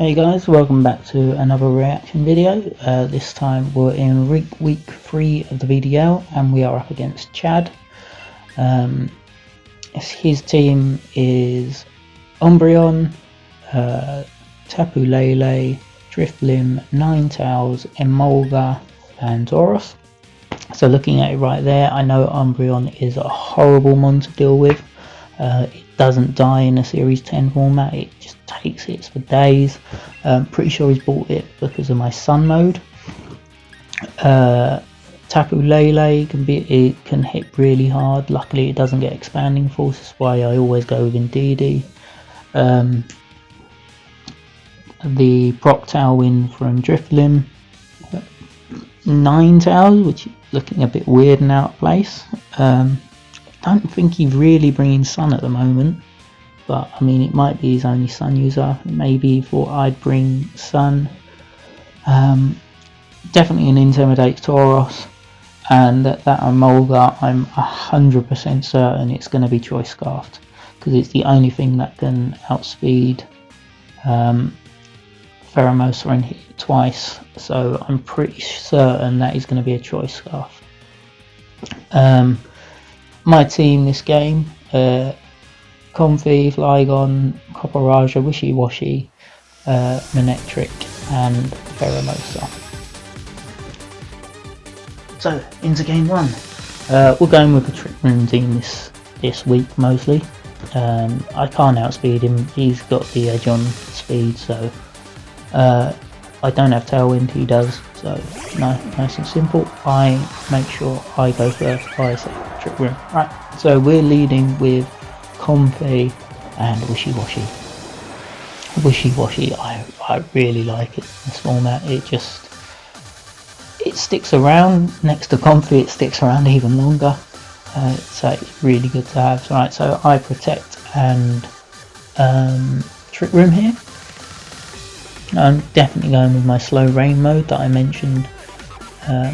Hey guys, welcome back to another reaction video. This time we're in week 3 of the VDL and we are up against Chad. His team is Umbreon, Tapu Lele, Drifblim, Ninetales, Emolga and Tauros. So looking at it right there, I know Umbreon is a horrible mon to deal with. It doesn't die in a Series 10 format, it just takes hits for days. Pretty sure he's bought it because of my Sun mode. Tapu Lele can hit really hard. Luckily it doesn't get expanding force, that's why I always go with Indeedee. The Proc Tailwind from Drifblim, Ninetales, which is looking a bit weird and out of place. Don't think he's really bringing Sun at the moment, but I mean it might be his only Sun user. Maybe he thought I'd bring Sun. Definitely an Intimidate Tauros, and that Emolga I'm 100% certain it's going to be Choice Scarfed, because it's the only thing that can outspeed Pheromosa and hit it twice, so I'm pretty certain that is going to be a Choice Scarf. My team this game, Comfey, Flygon, Copperaja, Wishy-Washy, Manectric and Pheromosa. So into game 1. We're going with the Trick Room team this week mostly. I can't outspeed him, he's got the edge on speed, so I don't have Tailwind, he does, so no, nice and simple. I make sure I go first, I say Trick Room. Right, so we're leading with Comfey and Wishy-Washy. Wishy-Washy, I really like it in this format. It sticks around. Next to Comfey it sticks around even longer, so it's really good to have. Right, so I protect and Trick Room here. I'm definitely going with my slow rain mode that I mentioned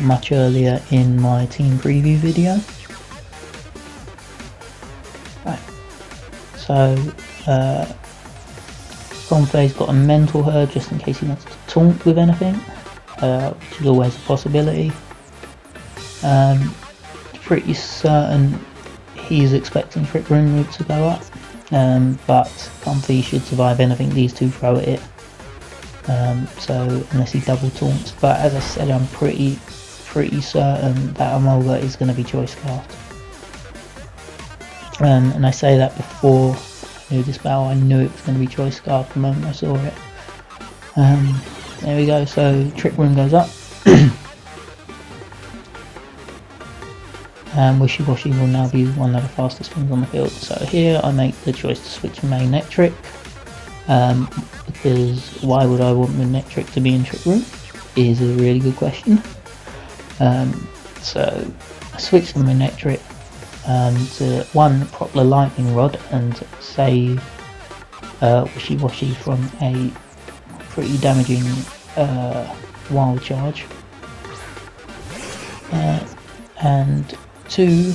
much earlier in my team preview video. Right, so Comfey's got a Mental Herd just in case he wants to taunt with anything, which is always a possibility. Pretty certain he's expecting Trick Room to go up, but Comfey should survive anything these two throw at it. So unless he double taunts, but as I said, I'm pretty certain that Emolga is going to be Choice Scarfed. And I say that before I knew this battle, I knew it was going to be Choice Scarfed the moment I saw it. There we go, so Trick Room goes up. And Wishy-Washy will now be one of the fastest things on the field. So here I make the choice to switch to Manectric. Because why would I want Manectric to be in Trick Room is a really good question. So I switch to Manectric to one proc the Lightning Rod and save Wishy-Washy from a pretty damaging Wild Charge, and two,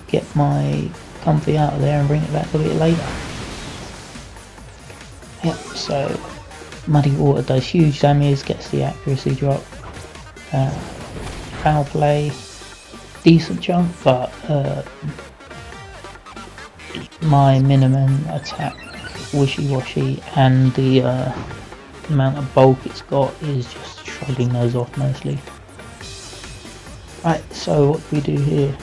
get my Comfey out of there and bring it back a bit later. Yep, so Muddy Water does huge damage, gets the accuracy drop. Foul Play, decent chunk, but my minimum attack Wishy-Washy and the amount of bulk it's got is just shrugging those off mostly. Right, so what do we do here?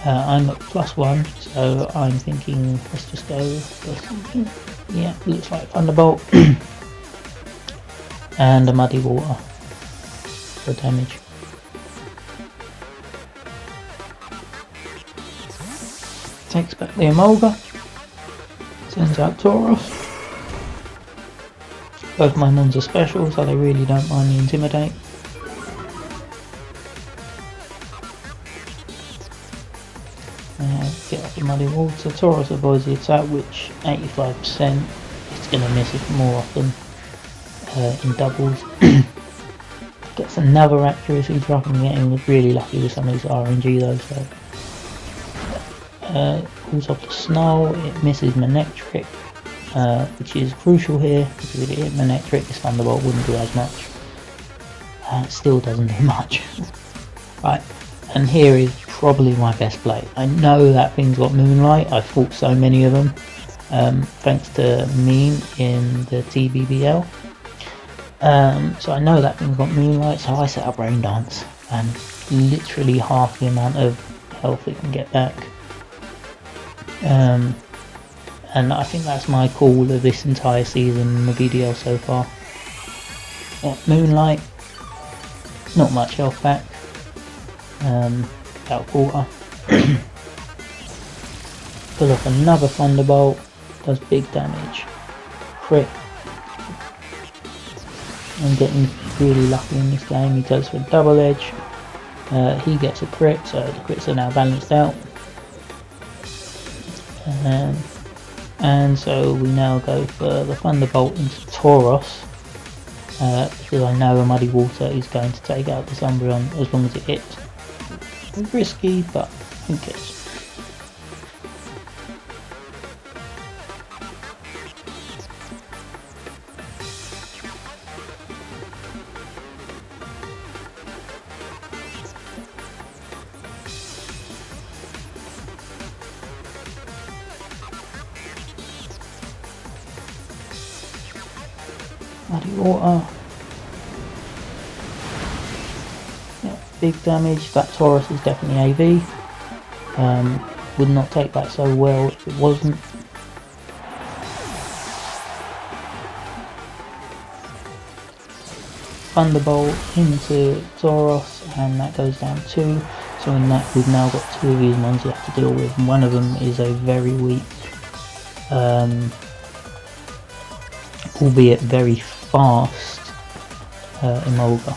I'm at +1, so I'm thinking let's just go for something. Yeah, looks like Thunderbolt and a Muddy Water for damage. Takes back the Emolga, sends out Tauros. Both my mons are special, so they really don't mind the Intimidate. Get off the Muddy Water. Tauros avoids the attack, which 85%. It's going to miss it more often in doubles. Gets another accuracy drop. I'm getting really lucky with some of these RNG though. So calls off the Snow. It misses Manectric. which is crucial here, because if it hit Manectric, this Thunderbolt wouldn't do as much. It still doesn't do much. Right, and here is probably my best play. I know that thing's got Moonlight, I've fought so many of them, thanks to Meme in the TBBL. So I know that thing's got Moonlight, so I set up Rain Dance, and literally half the amount of health it can get back. And I think that's my call of this entire season in the VDL so far. Yeah, Moonlight, not much health back, about a quarter. Pull off another Thunderbolt, does big damage, crit. I'm getting really lucky in this game. He goes for a double edge, he gets a crit, so the crits are now balanced out. And so we now go for the Thunderbolt into Tauros, because I know a Muddy Water is going to take out this Umbreon as long as it hits. It's risky, but who cares? Muddy Water. Yeah, big damage. That Tauros is definitely AV. Would not take that so well if it wasn't. Thunderbolt into Tauros, and that goes down 2. So in that we've now got 2 of these ones you have to deal with, and one of them is a very weak, albeit very fast, Emolga.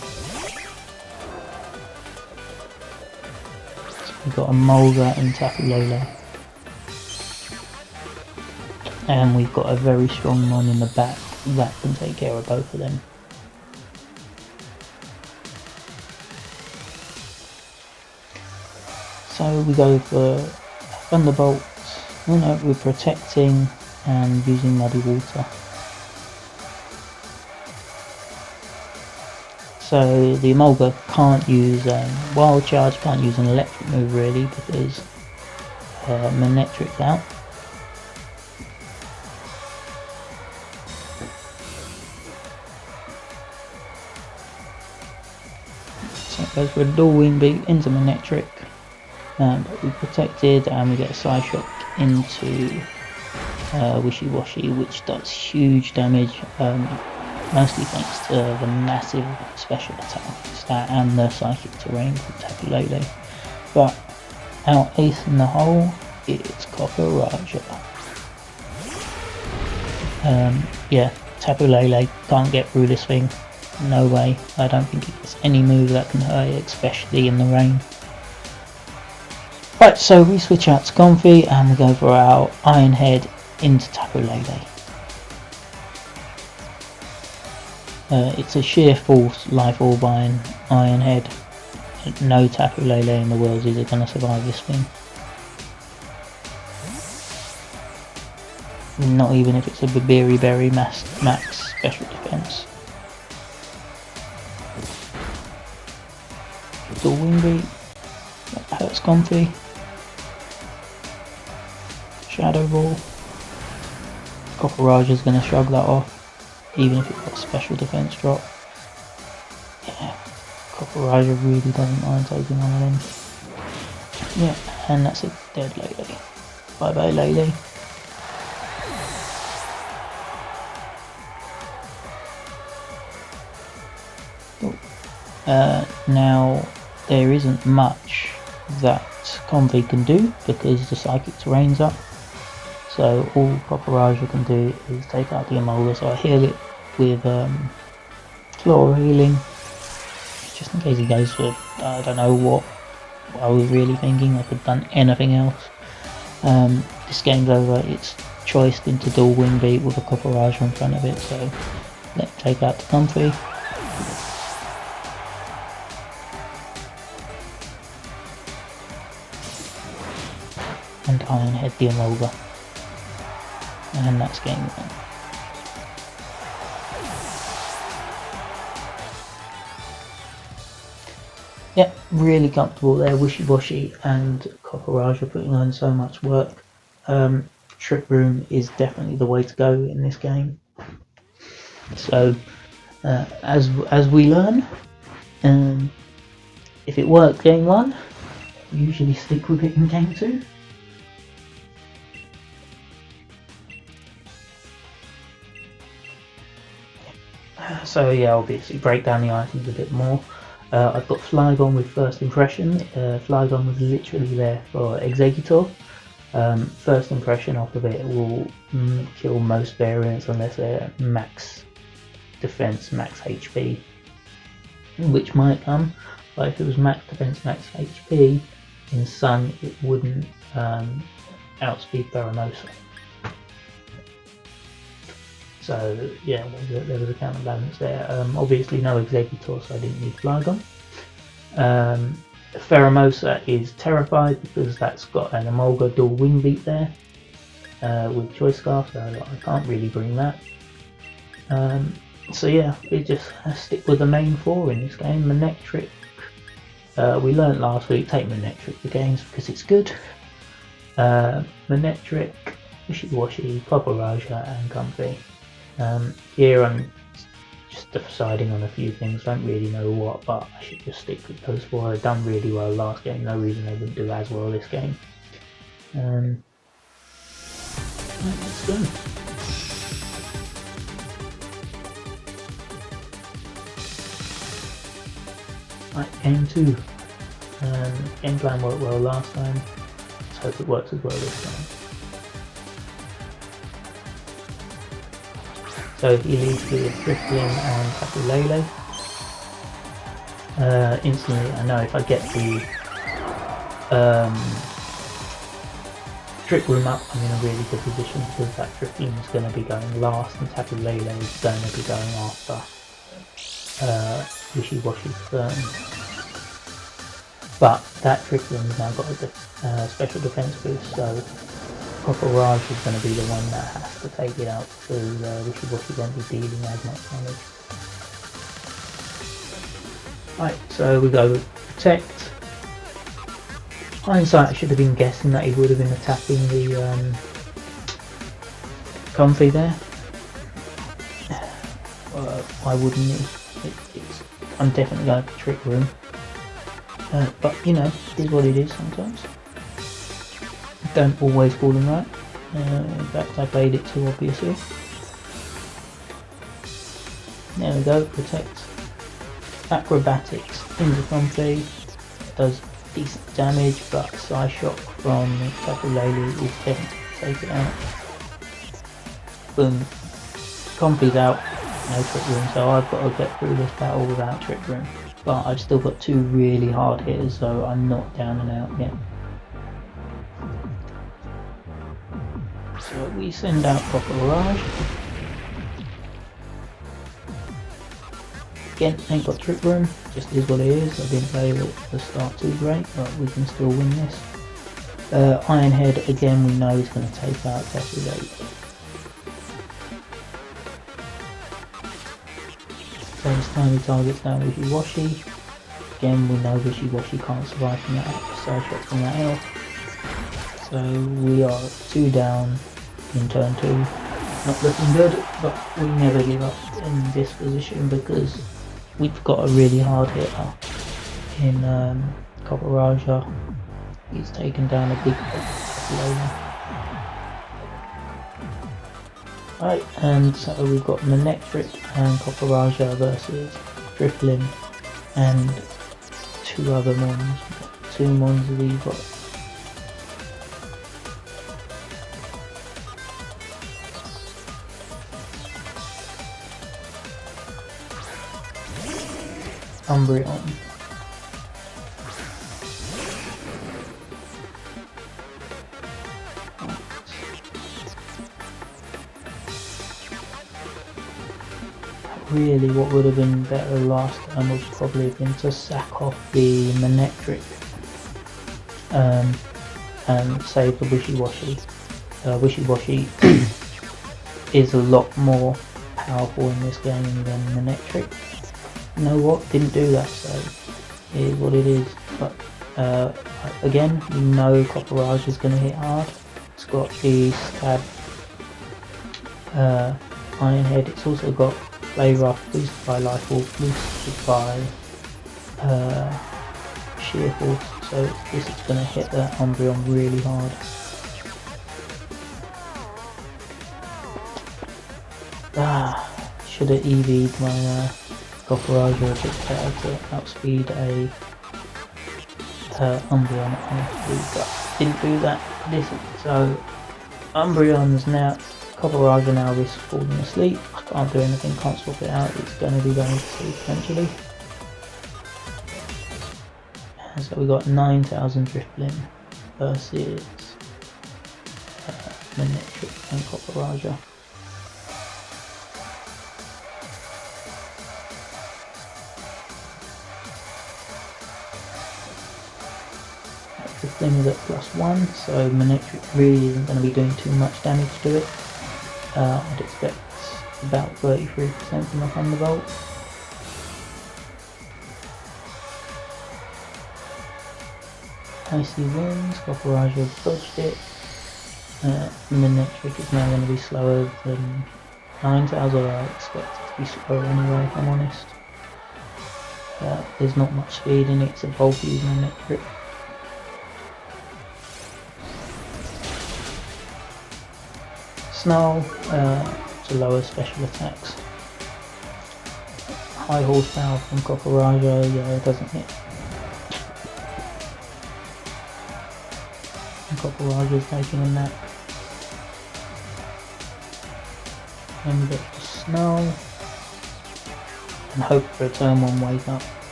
So we've got Emolga and Tapu Lele. And we've got a very strong one in the back that can take care of both of them. So we go for Thunderbolt. Oh no, we're protecting and using Muddy Water. So the Emolga can't use Wild Charge, can't use an electric move really, because Manectric's out. So it goes for a dual Wind Beat into Manectric. But we protected, and we get a Side Shock into Wishy Washy, which does huge damage, mostly thanks to the massive special attack stat and the Psychic Terrain from Tapu Lele. But our ace in the hole is Cockaraja. Yeah, Tapu Lele can't get through this thing, no way. I don't think it gets any move that can hurt it, especially in the rain. Right, so we switch out to Comfey and we go for our Iron Head into Tapu Lele. It's a sheer force Life Orb Iron Head. No Tapu Lele in the world is going to survive this thing. Not even if it's a Babiri Berry max special defense. Dual Wing Beat. That hurts Comfey. Shadow Ball. Cockaraja's going to shrug that off, even if it's got a special defense drop. Yeah, Cockaraja really doesn't mind taking one of them. Yeah, and that's a dead Lele. Bye bye Lele. Now there isn't much that Comfey can do because the Psychic Terrain's up. So all Cockaraja can do is take out the Emolga, so I heal it with Floral Healing, just in case he goes for, I don't know what I was really thinking, I could have done anything else. This game's over, it's choiced into Dual Wing Beat with a Cockaraja in front of it, so let's take out the Comfey. And Iron Head the Emolga. And that's game 1. Yeah, really comfortable there. Wishy-Washy and Copperage are putting on so much work. Trick Room is definitely the way to go in this game. So as we learn, if it works game 1, usually stick with it in game 2. So yeah, obviously break down the items a bit more. I've got Flygon with First Impression. Flygon was literally there for Executor. First Impression off of it will kill most variants unless they're max defense, max HP, which might come. But if it was max defense, max HP in Sun, it wouldn't outspeed Pheromosa. So yeah, there was a counterbalance there. Obviously no Executor, so I didn't need Flygon. Pheromosa is terrified because that's got an Emolga dual wing beat there with Choice Scarf, so I can't really bring that. So yeah, we just stick with the main 4 in this game. Manectric, we learnt last week, take Manectric for games because it's good. Manectric, Wishy-Washy, Copperage and Comfey. Here I'm just deciding on a few things, don't really know what, but I should just stick with those 4. I've done really well last game, no reason they wouldn't do as well this game. Right, let's go. Right, game 2. Game plan worked well last time, let's hope it works as well this time. So he leads with Drifloon and Tapu Lele. Instantly I know if I get the Trick Room up, I'm in a really good position because that Drifloon is going to be going last and Tapu Lele is going to be going after Wishy-Washy's turn. But that Drifloon's now got a special defense boost, so Copperage is going to be the one that has to take it out because Wishy-Washy won't be dealing as much damage. Right, so we go with Protect. Hindsight, I should have been guessing that he would have been attacking the Comfey there. Why wouldn't he? I'm definitely going for Trick Room. But you know, it is what it is sometimes. Don't always call them right. In fact, I played it too obviously. There we go, Protect. Acrobatics into Comfey. Does decent damage, but Psy Shock from Tapu Lele is definitely take it out. Boom. Comfey's out. No Trick Room, so I've got to get through this battle without Trick Room. But I've still got 2 really hard hitters, so I'm not down and out yet. So we send out Copperage. Again, ain't got Trick Room, just is what it is. I didn't play it at the start too great, but we can still win this. Ironhead, again, we know is going to take out Tapu Lele. So this time he targets down Wishy-Washy. Again, we know Wishy-Washy can't survive from that side shot from that elf. So we are 2 down in turn 2. Not looking good, but we never give up in this position because we've got a really hard hitter in Copperage. He's taken down a big Lele. Right, and so we've got Manectric and Copperage versus Drifloon and 2 other mons. What 2 mons have we got? Umbreon. Really, what would have been better last time would probably have been to sack off the Manectric and save the Wishy-Washy. Wishy-Washy is a lot more powerful in this game than Manectric. You know what? Didn't do that, so it is what it is. But again, we know Copperage is going to hit hard. It's got the stab Iron Head. It's also got Play Rough, boosted by Life Orb, boosted by Sheer Force. So this is going to hit the Umbreon really hard. Should have EV'd my Copperage a bit better to outspeed a Umbreon honestly, but didn't do that. So Umbreon's now, Copperage now risks falling asleep. I can't do anything, can't swap it out, it's going to be going to sleep eventually. And so we got 9,000 Drifblim versus Manectric and Copperage. Drifblim is at +1, so Manectric really isn't going to be doing too much damage to it. I'd expect about 33% from the Thunderbolt. Icy Winds, Copperage has dodged it. Manectric is now going to be slower than Ninetales, although I expect it to be slower anyway, if I'm honest. There's not much speed in it, it's a bulky Manectric. Snarl to lower special attacks. High horsepower from Copperage, yeah, it doesn't hit. And Copperage is taking a nap. And we get the Snarl. And hope for a turn 1 wake up.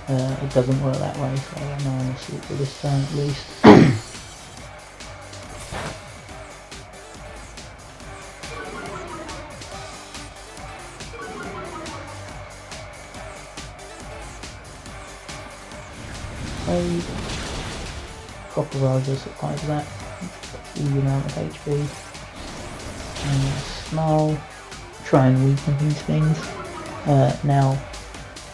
It doesn't work that way, so I know I'm asleep for this turn at least. Copperage supplies that, the amount of HP, and Snarl, try and weaken these things. Now,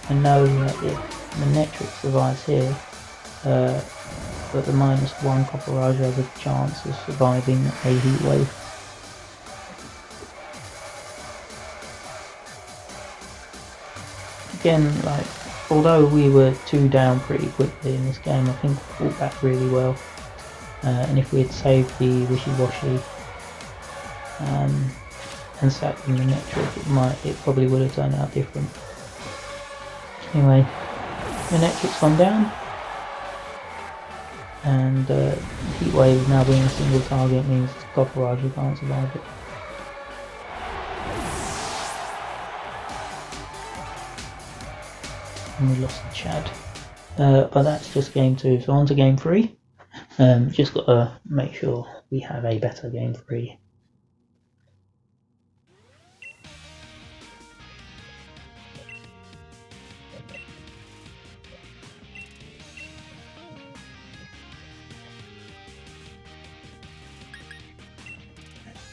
I know that if Manectric survives here, but the -1 Copperage has a chance of surviving a heat wave. Again, like, although we were 2 down pretty quickly in this game, I think we fought back really well. And if we had saved the Wishy-Washy and sacked the Manectric, it probably would have turned out different. Anyway, Manectric's gone down, and Heat Wave now being a single target means Copperage can't survive it. And we lost Chad. But that's just game 2, so on to game 3. Just got to make sure we have a better game 3.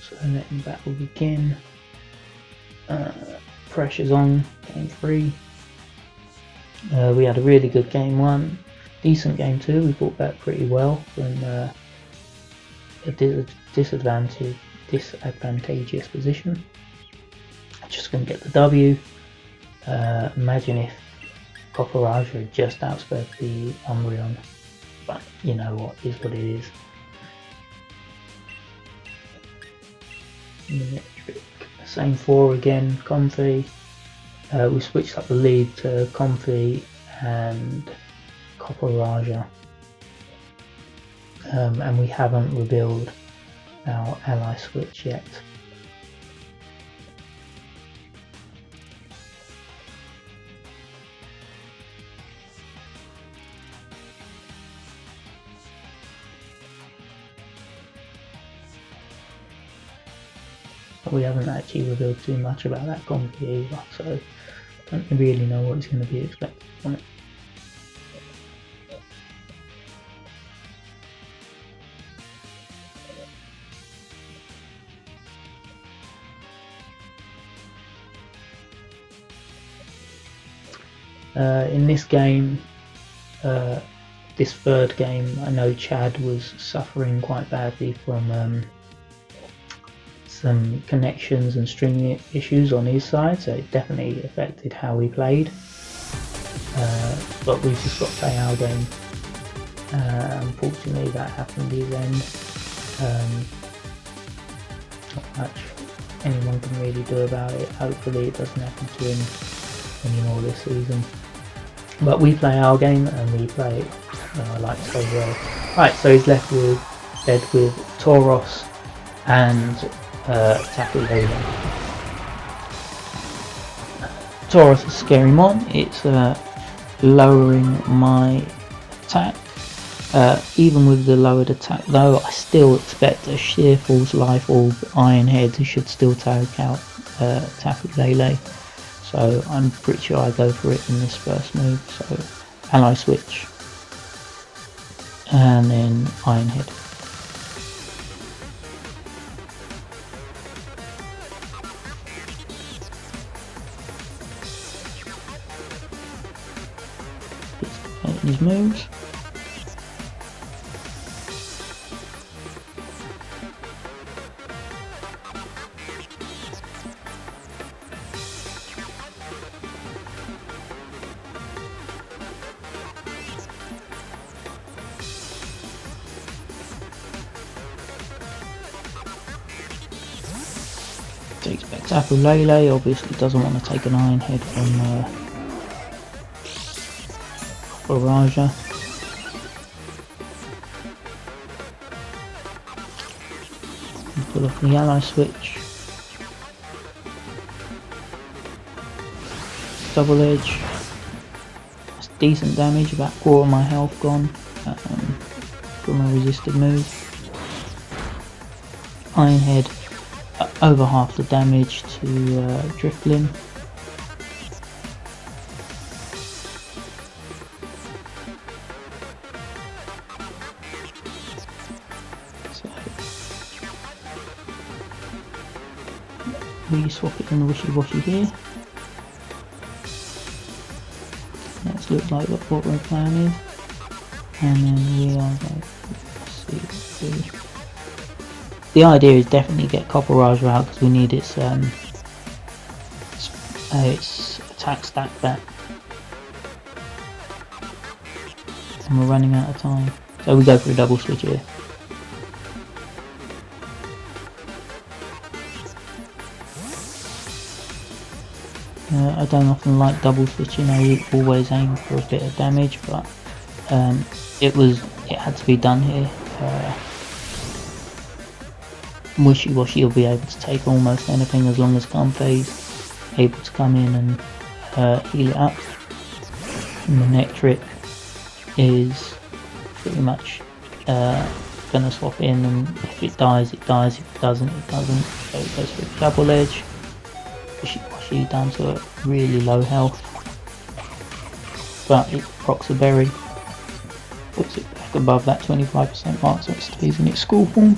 So letting battle begin. Pressure's on, game 3. We had a really good game 1, decent game 2, we fought back pretty well from a disadvantageous position. Just going to get the W. Imagine if Copperage had just outsped the Umbreon, but you know what, is what it is. Manectric, same 4 again, Comfey. We switched up the lead to Comfey and Copperage, and we haven't revealed our ally switch yet. We haven't actually revealed too much about that Comfey either, so I don't really know what is going to be expected from it. In this game, this third game, I know Chad was suffering quite badly from some connections and streaming issues on his side, so it definitely affected how we played. But we've just got to play our game. Unfortunately, that happened at his end. Not much anyone can really do about it. Hopefully it doesn't happen to him anymore this season. But we play our game and we play it like so well. Right, so he's led with Tauros and Tapu Lele. Tauros is a scary mon. It's lowering my attack. Even with the lowered attack though, I still expect a Sheer Force, Life Orb, Iron Head should still take out Tapu Lele. So I'm pretty sure I go for it in this first move. So ally switch and then Iron Head. These moves. Takes back Tapu Lele, obviously doesn't want to take an Iron Head from Raja. Pull off the ally switch. Double edge. That's decent damage, about a quarter of my health gone from a resisted move. Iron Head, over half the damage to Drifblim. We swap it in the wishy-washy here. Let's look like what our plan is. And then we are going to see. The idea is definitely get Copper Raja out because we need its attack stack back. And we're running out of time. So we go for a double switch here. I don't often like double switching. I always aim for a bit of damage, but it had to be done here. Wishy-washy will be able to take almost anything as long as Comfey's able to come in and heal it up. And the Nectric is pretty much gonna swap in, and if it dies, it dies. If it doesn't, it doesn't. So it goes for a double edge. Wishy-washy down to a really low health, but it procs a berry, puts it back above that 25% mark, so it stays in its school form.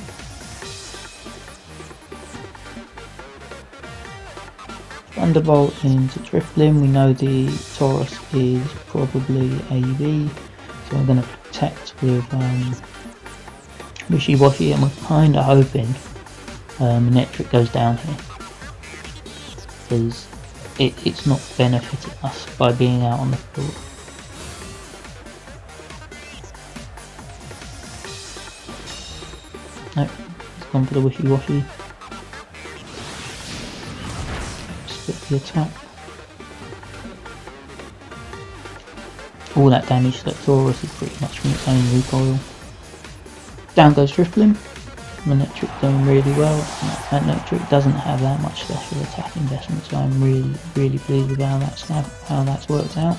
Thunderbolt into Drifblim. We know the Tauros is probably AV, so we're going to protect with Wishy-washy, and we're kind of hoping Nectric goes down here, because it's not benefiting us by being out on the field. Nope, it's gone for the Wishy-washy. Split the attack. All that damage to that Tauros is pretty much from its own recoil. Down goes Drifblim. Nectric doing really well. That Nectric doesn't have that much special attack investment, so I'm really pleased with how that's worked out.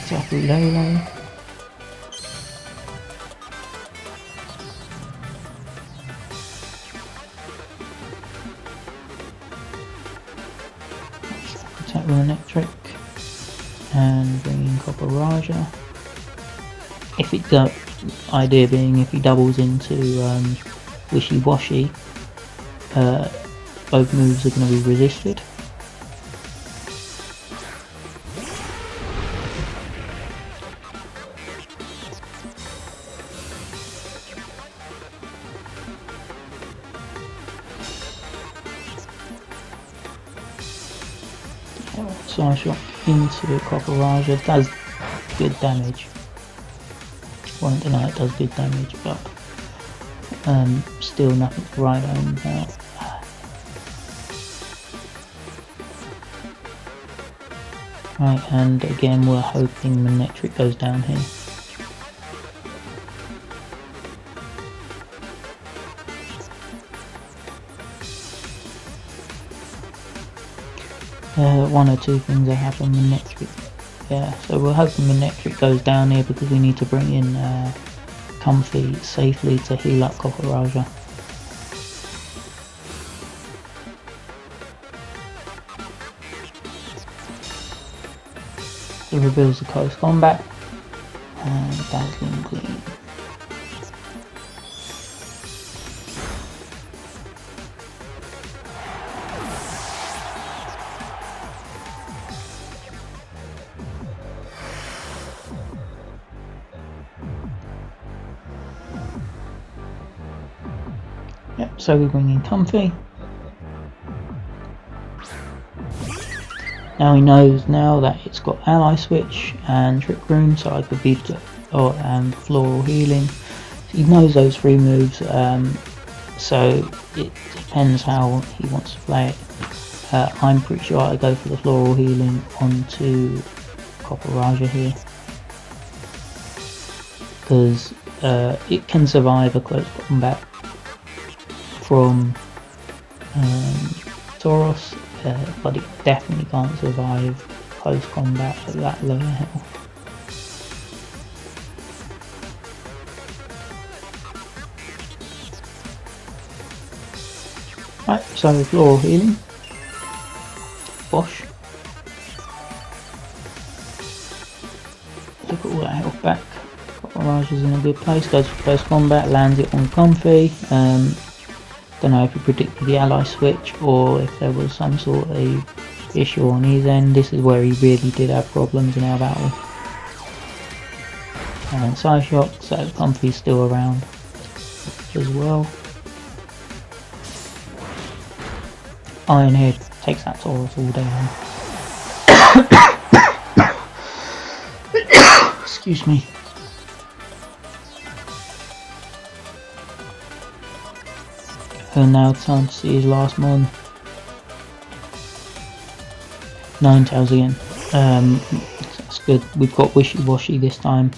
Tapu Lele. Attack with a Nectric and bring in Copper Raja. If it does, idea being if he doubles into Wishy-washy, both moves are going to be resisted. Side shot into Cockroach does good damage. Won't deny it does good damage, but still nothing to write home about. Right, and again we're hoping Manectric goes down here. One or two things that happen with Manectric. Yeah, so we're hoping Manectric goes down here because we need to bring in Comfey safely to heal up Cockroach. It reveals the close combat and dazzling gleam. Yep, so we bring in Comfey. Now he knows now that it's got Ally Switch and Trick Room, so I could beat and Floral Healing. So he knows those three moves, so it depends how he wants to play it. I'm pretty sure I go for the Floral Healing onto Cockroach here, because it can survive a close combat from Tauros. But it definitely can't survive close combat at that lower health. Right, so Floral Healing. Bosh. Look at all that health back. Cockroach is in a good place, goes for close combat, lands it on Comfey. Don't know if he predicted the ally switch or if there was some sort of issue on his end. This is where he really did have problems in our battle. And side shock, so Comfey's still around as well. Ironhead takes that Tauros all day long. Excuse me. And now time to see his last mon. Ninetales again. That's good. We've got Wishy Washy this time.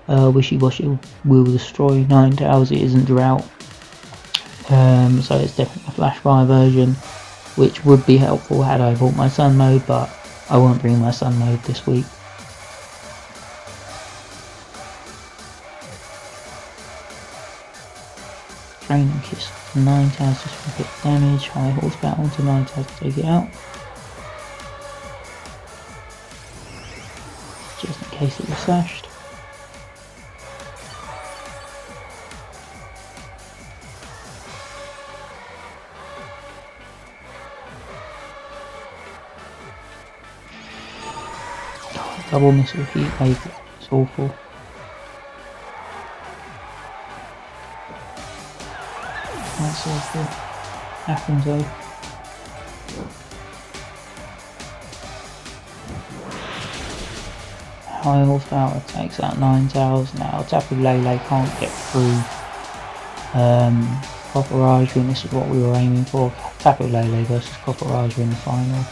Wishy Washy will destroy Ninetales. It isn't Drought. So it's definitely a Flash Fire version, which would be helpful had I bought my Sun mode, but I won't bring my Sun mode this week. Training Kiss. Ninetales just for a bit of damage, high horsepower onto Ninetales to take it out. Just in case it was slashed. Oh, double missile heat wave, it's awful. That's awful. Happens though. High horsepower takes out Ninetales. Now Tapu Lele can't get through Cockroach, and this is what we were aiming for. Tapu Lele versus Cockroach in the final.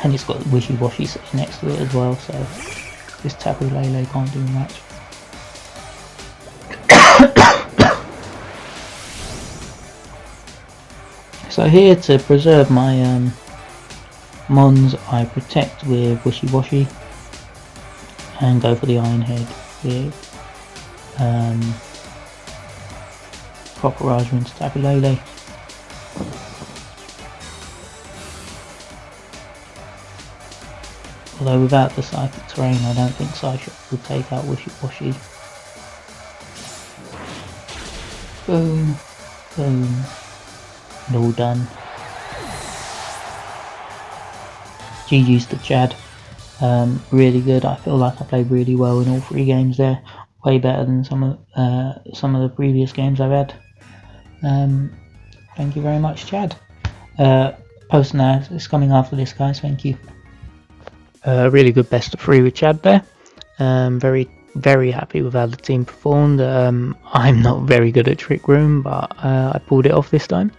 And it's got Wishy Washy sitting next to it as well, so this Tapu Lele can't do much. So here to preserve my mons, I protect with Wishy Washy and go for the Iron Head with Cockroach into Tapu Lele. Although without the Psychic Terrain I don't think Psyshock will take out Wishy Washy. Boom, boom. And all done. GG's to Chad. Really good. I feel like I played really well in all three games there. Way better than some of the previous games I've had. Thank you very much, Chad. Post now. It's coming after this, guys. Thank you. Really good best of 3 with Chad there. Very happy with how the team performed. I'm not very good at Trick Room, but I pulled it off this time.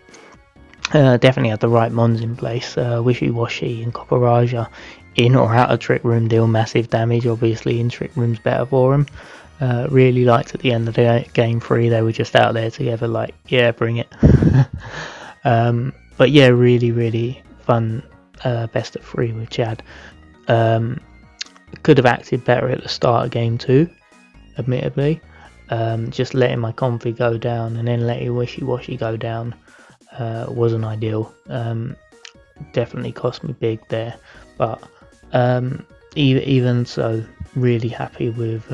Definitely had the right mons in place. Wishy Washy and Copper Raja in or out of Trick Room deal massive damage. Obviously, in Trick Room's better for them. Really liked at the end of the game 3, they were just out there together, like, yeah, bring it. But yeah, really fun best of 3 with Chad. Could have acted better at the start of game 2, admittedly. Just letting my Comfey go down and then letting Wishy Washy go down wasn't ideal. Definitely cost me big there, but even so, really happy with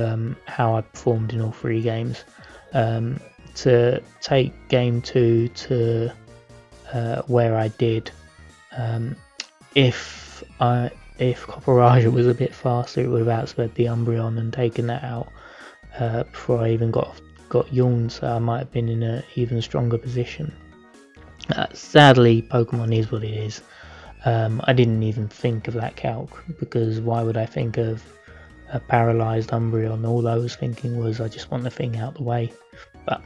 how I performed in all 3 games. To take game 2 to where I did, if Copper Raja was a bit faster, it would have outsped the Umbreon and taken that out before I even got yawned, so I might have been in an even stronger position. Sadly, Pokemon is what it is. I didn't even think of that calc, because why would I think of a paralysed Umbreon? All I was thinking was I just want the thing out the way. But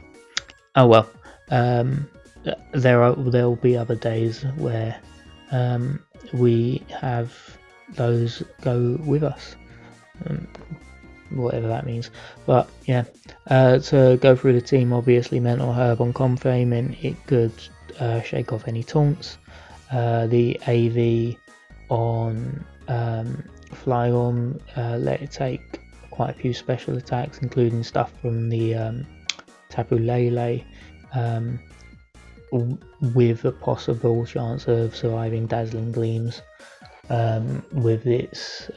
oh well. There will be other days where we have those go with us, whatever that means. But yeah, to go through the team, obviously Mental Herb on Comfey meant it could shake off any taunts. The AV on Flygon let it take quite a few special attacks, including stuff from the Tapu Lele, with a possible chance of surviving Dazzling Gleams, with its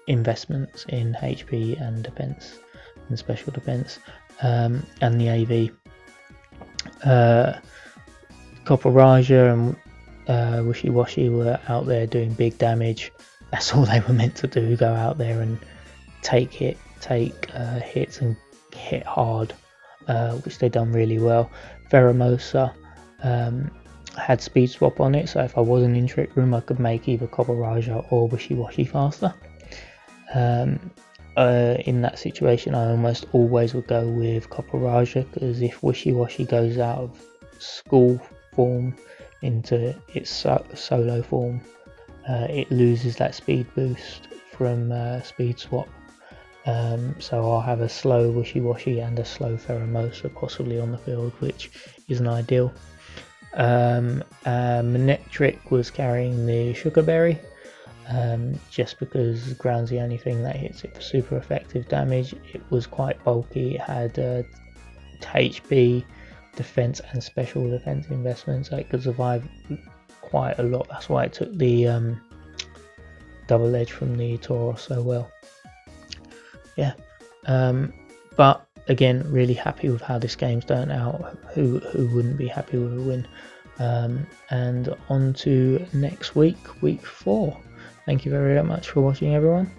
investments in HP and defense and special defense, and the AV. Copper Raja and Wishy Washy were out there doing big damage. That's all they were meant to do, go out there and take hits and hit hard, which they done really well. Pheromosa had speed swap on it, so if I wasn't in Trick Room I could make either Copper Raja or Wishy Washy faster. In that situation I almost always would go with Copper Raja, because if Wishy Washy goes out of school form into its solo form, it loses that speed boost from speed swap. So I'll have a slow Wishy Washy and a slow Pheromosa possibly on the field, which isn't ideal. Manectric was carrying the Sugar Berry, just because ground's the only thing that hits it for super effective damage. It was quite bulky, it had HP, defense and special defense investments, so it could survive quite a lot. That's why it took the double edge from the Tauros so well. Yeah, but again, really happy with how this game's turned out. Who wouldn't be happy with a win? And on to next week, week 4. Thank you very much for watching, everyone.